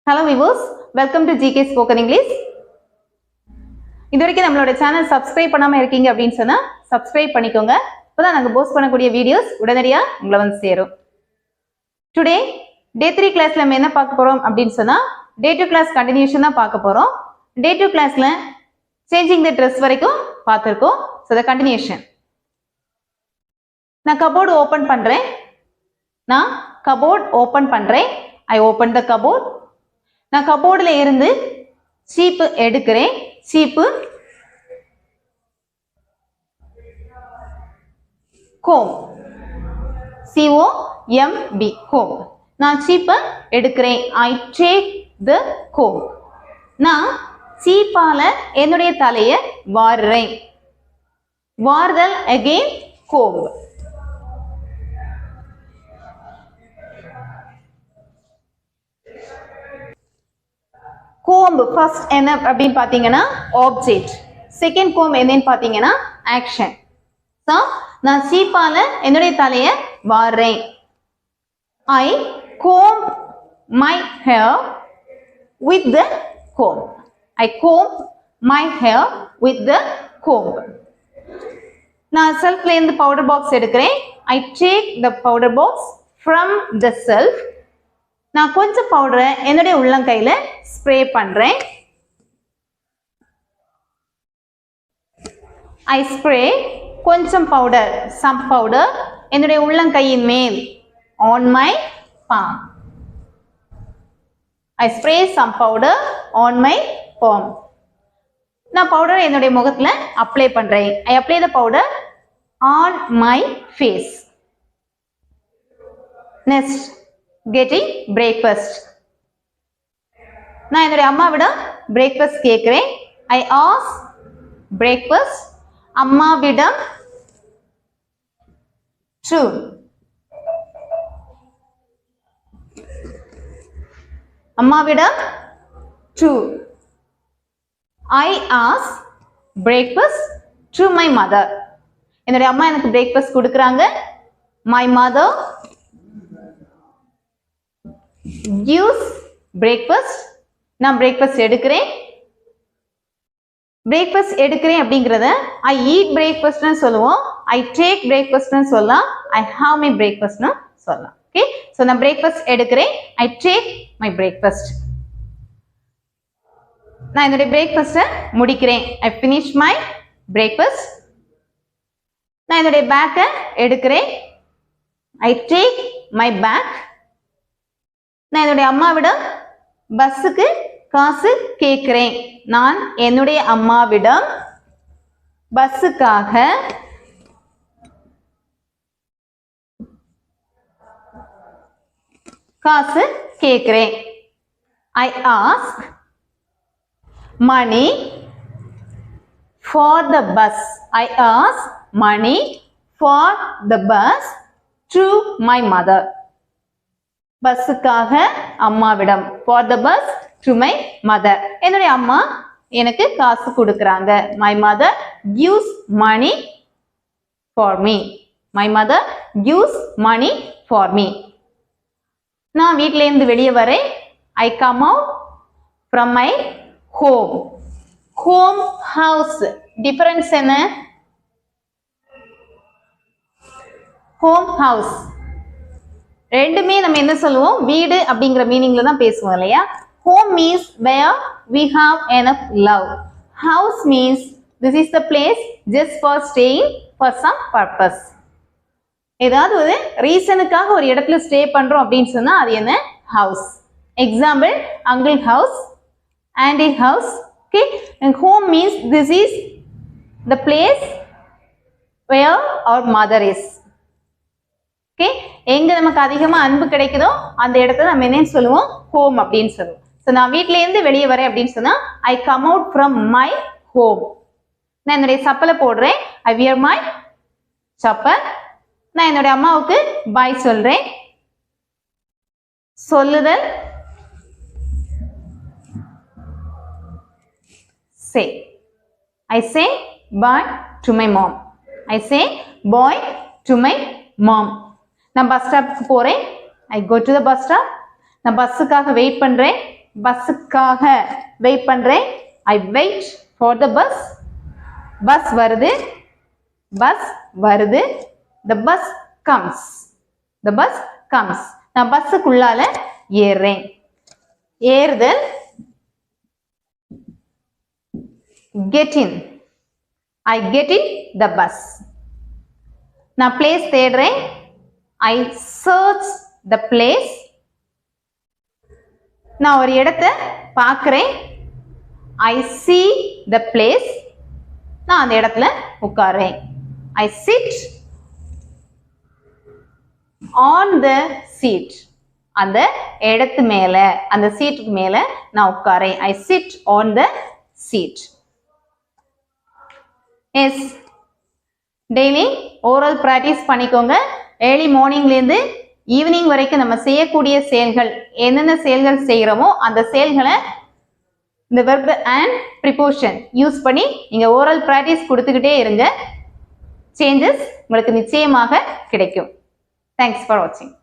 Hello viewers, welcome to GK Spoken English. இதுவரைக்கும் நம்மளோட channel subscribe பண்ணாம இருக்கீங்க அப்படின்னு சொன்னா சப்ஸ்கிரைப் பண்ணிக்கோங்க. அப்பதான் நாங்க போஸ்ட் பண்ணக்கூடிய வீடியோஸ் உடனடியா உங்களை வந்து சேரும். டுடே டே 3 கிளாஸ்ல நம்ம என்ன பார்க்க போறோம் அப்படின்னு சொன்னா டே 2 கிளாஸ் கண்டினியூஷன் தான் பார்க்க போறோம். டே 2 கிளாஸ்ல சேஞ்சிங் தி ட்ரெஸ் வரைக்கும் பார்த்திருக்கோம். So the continuation. நான் கபோர்ட் ஓபன் பண்றேன். I open the cupboard. நான் கபோர்ட்ல இருந்து சீப்பு எடுக்கிறேன். சீப்பு comb, C-O-M-B, comb. நான் சீப்பை எடுக்கிறேன். I take the comb. நான் சீப்பால என்னுடைய தலையை வாருறேன். வார்தல் again comb. comb first என்ன அப்படினு பாத்தீங்கன்னா object, second comb என்னன்னு பாத்தீங்கன்னா action. சோ நான் சீப்பால என்னுடைய தலையை வாருறேன். I comb my hair with the comb. I comb my hair with the comb. நான் செல்ஃப்ல இருந்து பவுடர் பாக்ஸ் எடுக்கிறேன். I take the powder box from the shelf. நான் கொஞ்சம் பவுடரை என்னுடைய உள்ளங்கையில ஸ்ப்ரே பண்றேன். I spray கொஞ்சம் பவுடர், some powder என்னுடைய உள்ளங்கையின் மேல், on my palm. I spray some powder on my palm. நான் பவுடரை என்னுடைய முகத்துல அப்ளை பண்றேன். I apply the powder on my face. Next, getting breakfast. நான் என்னுடைய அம்மாவிடம் breakfast கேட்கிறேன். I ask breakfast. அம்மாவிடம் to. அம்மாவிடம் to. I ask breakfast to my mother. என்னுடைய அம்மா எனக்கு breakfast கொடுக்கறாங்க. My mother gives breakfast. நான் breakfast எடுக்கிறேன். breakfast எடுக்கிறேன் அப்படிங்கறத I eat breakfast னு சொல்லுவோம். I take breakfast னு சொல்லலாம். I have my breakfast னு சொல்லலாம். ஓகே, சோ நான் breakfast எடுக்கிறேன். I take my breakfast. நான் என்னுடைய breakfast முடிக்கிறேன். I finish my breakfast. நான் என்னுடைய பேக்க எடுக்கிறேன். I take my bag. நான் என்னுடைய அம்மாவிடம் பஸ்ஸுக்கு காசு கேட்கிறேன். நான் என்னுடைய அம்மாவிடம் பஸ்ஸுக்காக காசு கேட்கிறேன். I ask money for the bus. I ask money for the bus to my mother. பஸ்ஸுக்காக அம்மாவிடம், for the bus to my mother. என்னுடைய அம்மா எனக்கு காசு கொடுக்கறாங்க. My mother gives money for me. My mother gives money for me. நான் வீட்ல இருந்து வெளியே வரேன். I come out from my home. Home, house. Difference என்ன? Home, house. ரெண்டுமே நம்ம என்ன சொல்லுவோம்? வீடு அப்படிங்கிற மீனிங்ல தான் பேசுவோம் இல்லையா? Home means where we have enough love. House means this is the place just for staying for some purpose. ஏதாவது ஒரு ரீசனுக்காக ஒரு இடத்துல ஸ்டே பண்றோம் அப்படின்னு சொன்னா அது என்ன? House. Example, uncle house, anti house. Okay, and home means this is the place where our mother is. Okay, எங்க நமக்கு அதிகமா அன்பு கிடைக்குதோ அந்த இடத்துல நம்ம என்னன்னு சொல்லுவோம்? ஹோம் அப்படின்னு சொல்லுவோம். சோ நான் வீட்ல இருந்து வெளியே வரேன் அப்படின்னு சொன்னா I come out from my home. நான் என்னுடைய சப்பலை போடுறேன். I wear my chappal. நான் என்னுடைய அம்மாவுக்கு பை சொல்றேன். சொல்லுதல் say. I say bye to my mom. I say bye to my mom. நான் பஸ் ஸ்டாப்க்கு போறேன். I go to the bus stop. நான் பஸ்ஸுக்காக வெயிட் பண்றேன். பஸ்ஸுக்காக வெயிட் பண்றேன். I wait for the bus. Bus வருது. பஸ் வருது. The bus comes. The bus comes. நான் பஸ்ஸுக்குள்ளால ஏறுறேன். ஏறுதல். Get in. I get in the bus. நான் place தேடுறேன். I search the place. நான் ஒரு இடத்தை பார்க்கிறேன். I see the place. நான் அந்த இடத்துல உட்கார்றேன். I sit on the seat. அந்த இடத்து மேல, அந்த சீட்டுக்கு மேல நான் உட்கார்றேன். I sit on the seat. Yes. Daily oral practice பண்ணிக்கோங்க. ஏர்லி மார்னிங்லேருந்து ஈவினிங் வரைக்கும் நம்ம செய்யக்கூடிய செயல்கள், என்னென்ன செயல்கள் செய்கிறோமோ அந்த செயல்களை இந்த வெர்ப் அண்ட் ப்ரிபோஷன் யூஸ் பண்ணி நீங்கள் ஓரல் ப்ராக்டிஸ் கொடுத்துக்கிட்டே இருங்க. சேஞ்சஸ் உங்களுக்கு நிச்சயமாக கிடைக்கும். தேங்க்ஸ் ஃபார் வாட்சிங்.